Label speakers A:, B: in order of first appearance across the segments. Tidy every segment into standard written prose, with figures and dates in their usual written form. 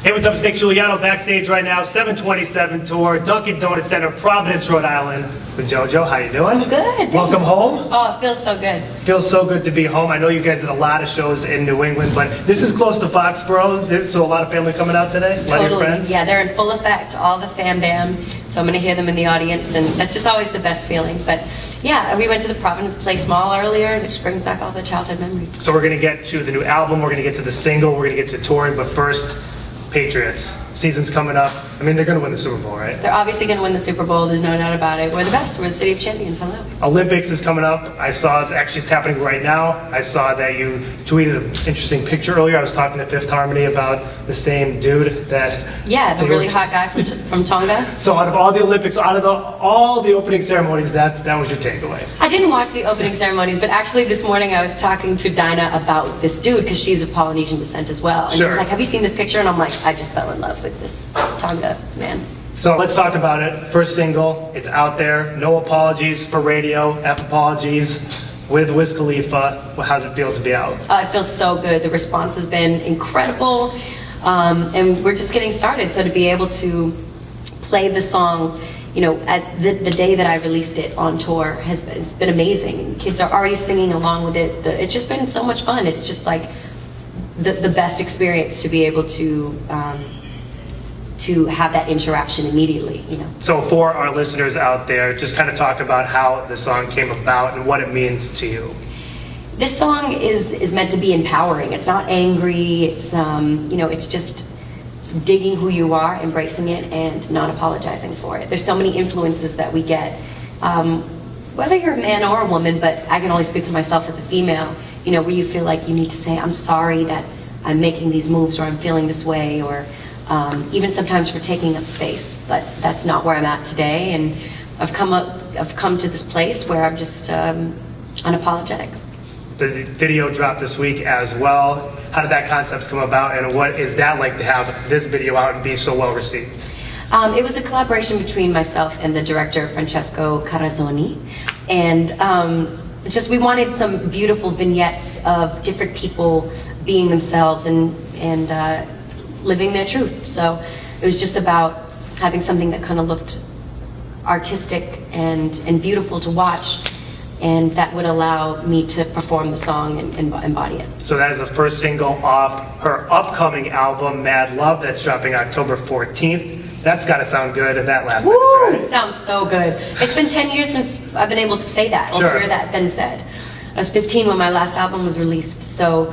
A: Hey, what's up? It's Nick Giuliano, backstage right now, 727 tour, Dunkin' Donuts Center, Providence, Rhode Island, with JoJo. How you doing?
B: I'm good.
A: Welcome home.
B: Oh, it feels so good.
A: Feels so good to be home. I know you guys did a lot of shows in New England, but this is close to Foxborough, so a lot of family coming out today? A lot of your friends?
B: Yeah, they're in full effect, all the fam bam, so I'm going to hear them in the audience, and that's just always the best feeling. But yeah, we went to the Providence Place Mall earlier, which brings back all the childhood memories.
A: So we're going to get to the new album, we're going to get to the single, we're going to get to touring, but first, Patriots. Season's coming up. I mean, they're going to win the Super Bowl, right?
B: They're obviously going to win the Super Bowl. There's no doubt about it. We're the best. We're the city of champions. Hello.
A: Olympics is coming up. I saw, actually it's happening right now. I saw that you tweeted an interesting picture earlier. I was talking to Fifth Harmony about the same dude that...
B: Yeah, the really hot guy from Tonga.
A: So out of all the Olympics, out of all the opening ceremonies, that was your takeaway.
B: I didn't watch the opening ceremonies, but actually this morning I was talking to Dinah about this dude because she's of Polynesian descent as well. And she was like, have you seen this picture? And I'm like, I just fell in love with this Tonga man.
A: So let's talk about it. First single, it's out there. No apologies for radio, F apologies with Wiz Khalifa. Well, how's it feel to be out?
B: It feels so good. The response has been incredible, and we're just getting started. So to be able to play the song, you know, at the day that I released it on tour it's been amazing. Kids are already singing along with it. It's just been so much fun. It's just like the best experience to be able to have that interaction immediately, you know.
A: So for our listeners out there, just kind of talk about how the song came about and what it means to you.
B: This song is meant to be empowering. It's not angry. It's you know, it's just digging who you are, embracing it, and not apologizing for it. There's so many influences that we get, whether you're a man or a woman, but I can only speak for myself as a female, you know, where you feel like you need to say, I'm sorry that I'm making these moves, or I'm feeling this way, or even sometimes for taking up space. But that's not where I'm at today, and I've come to this place where I'm just unapologetic.
A: The video dropped this week as well. How did that concept come about, and what is that like to have this video out and be so well received?
B: It was a collaboration between myself and the director, Francesco Carazzoni, and just we wanted some beautiful vignettes of different people being themselves and living their truth. So it was just about having something that kind of looked artistic and beautiful to watch, and that would allow me to perform the song and embody it. So
A: that is the first single off her upcoming album, Mad Love, that's dropping October 14th. That's got to sound good in that last minute, right?
B: It sounds so good. It's been 10 years since I've been able to say that, or hear that been said. I was 15 when my last album was released, so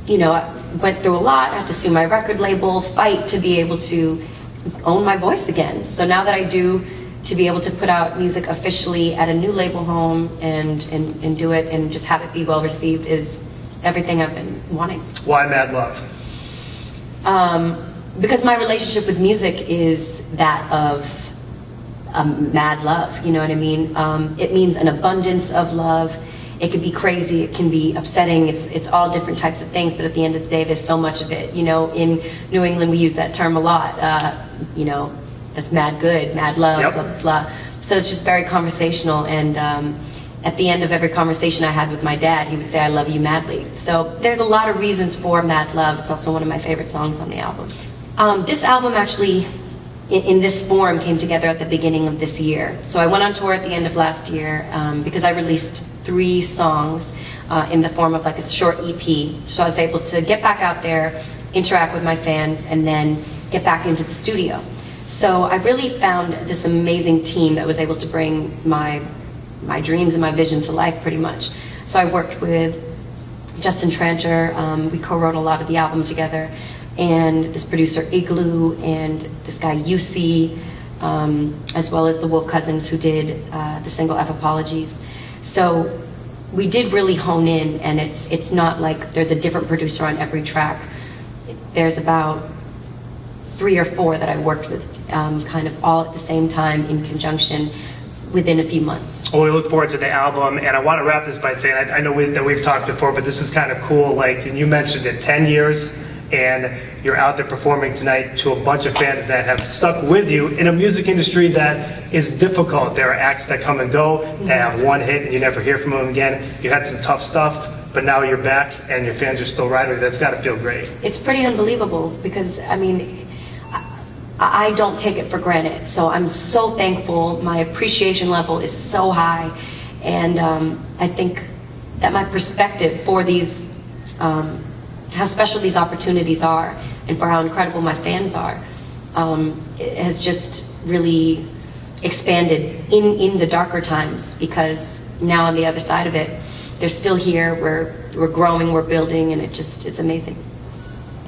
B: you know, I went through a lot. I had to sue my record label, fight to be able to own my voice again. So now that I do, to be able to put out music officially at a new label home and do it and just have it be well received is everything I've been wanting.
A: Why Mad Love?
B: Because my relationship with music is that of mad love, you know what I mean? It means an abundance of love. It could be crazy, it can be upsetting, it's all different types of things, but at the end of the day, there's so much of it. You know, in New England, we use that term a lot, you know, that's mad good, mad love, blah, blah, blah. So it's just very conversational, and at the end of every conversation I had with my dad, he would say, I love you madly. So there's a lot of reasons for Mad Love. It's also one of my favorite songs on the album. This album actually, in this form, came together at the beginning of this year. So I went on tour at the end of last year because I released 3 songs in the form of like a short EP. So I was able to get back out there, interact with my fans, and then get back into the studio. So I really found this amazing team that was able to bring my dreams and my vision to life pretty much. So I worked with Justin Tranter, we co-wrote a lot of the album together, and this producer Igloo, and this guy UC, as well as the Wolf Cousins who did the single F Apologies. So we did really hone in, and it's not like there's a different producer on every track. There's about 3 or 4 that I worked with kind of all at the same time in conjunction within a few months.
A: Well, we look forward to the album, and I want to wrap this by saying, I know that we've talked before, but this is kind of cool, like, and you mentioned it, 10 years, and you're out there performing tonight to a bunch of fans that have stuck with you in a music industry that is difficult. There are acts that come and go, that have one hit and you never hear from them again. You had some tough stuff, but now you're back and your fans are still riding with you. That's got to feel great.
B: It's pretty unbelievable because, I mean, I don't take it for granted. So I'm so thankful. My appreciation level is so high. And I think that my perspective for these, how special these opportunities are and for how incredible my fans are, it has just really expanded in the darker times, because now on the other side of it, they're still here, we're growing, we're building, and it's amazing.